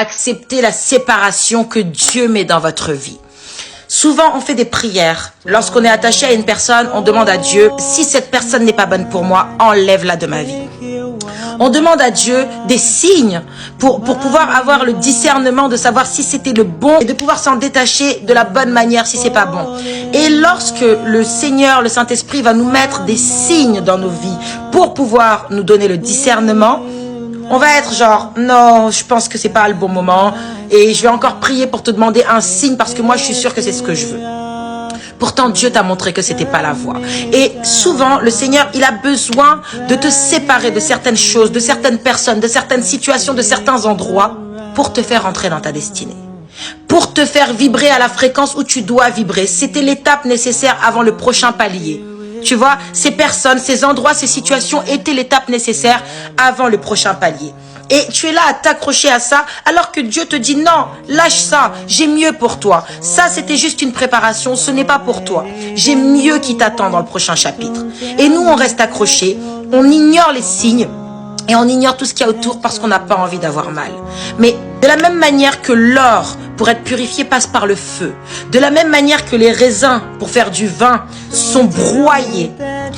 Acceptez la séparation que Dieu met dans votre vie. Souvent, on fait des prières. Lorsqu'on est attaché à une personne, on demande à Dieu, si cette personne n'est pas bonne pour moi, enlève-la de ma vie. On demande à Dieu des signes pour pouvoir avoir le discernement de savoir si c'était le bon et de pouvoir s'en détacher de la bonne manière si c'est pas bon. Et lorsque le Seigneur, le Saint-Esprit va nous mettre des signes dans nos vies pour pouvoir nous donner le discernement, on va être genre, non, je pense que c'est pas le bon moment et je vais encore prier pour te demander un signe parce que moi je suis sûre que c'est ce que je veux. Pourtant, Dieu t'a montré que c'était pas la voie. Et souvent, le Seigneur, il a besoin de te séparer de certaines choses, de certaines personnes, de certaines situations, de certains endroits pour te faire entrer dans ta destinée. Pour te faire vibrer à la fréquence où tu dois vibrer. C'était l'étape nécessaire avant le prochain palier. Tu vois, ces personnes, ces endroits, ces situations étaient l'étape nécessaire avant le prochain palier. Et tu es là à t'accrocher à ça alors que Dieu te dit non, lâche ça, j'ai mieux pour toi. Ça, c'était juste une préparation, ce n'est pas pour toi. J'ai mieux qui t'attend dans le prochain chapitre. Et nous, on reste accrochés, on ignore les signes et on ignore tout ce qu'il y a autour parce qu'on n'a pas envie d'avoir mal. Mais de la même manière que l'or, pour être purifié, passe par le feu. De la même manière que les raisins, pour faire du vin, sont broyés.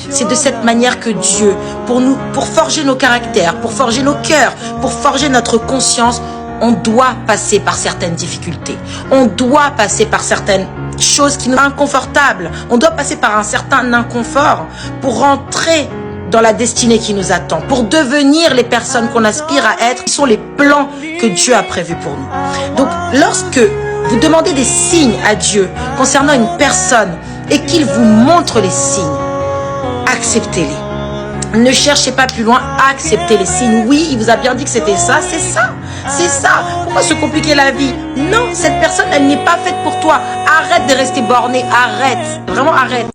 C'est de cette manière que Dieu, pour forger nos caractères, pour forger nos cœurs, pour forger notre conscience, on doit passer par certaines difficultés. On doit passer par certaines choses qui nous sont inconfortables. On doit passer par un certain inconfort pour rentrer dans la destinée qui nous attend, pour devenir les personnes qu'on aspire à être, qui sont les plans que Dieu a prévus pour nous. Donc, lorsque vous demandez des signes à Dieu concernant une personne et qu'il vous montre les signes, acceptez-les. Ne cherchez pas plus loin, acceptez les signes. Oui, il vous a bien dit que c'était ça, c'est ça. C'est ça. Pourquoi se compliquer la vie? Non, cette personne, elle n'est pas faite pour toi. Arrête de rester borné, arrête. Vraiment arrête.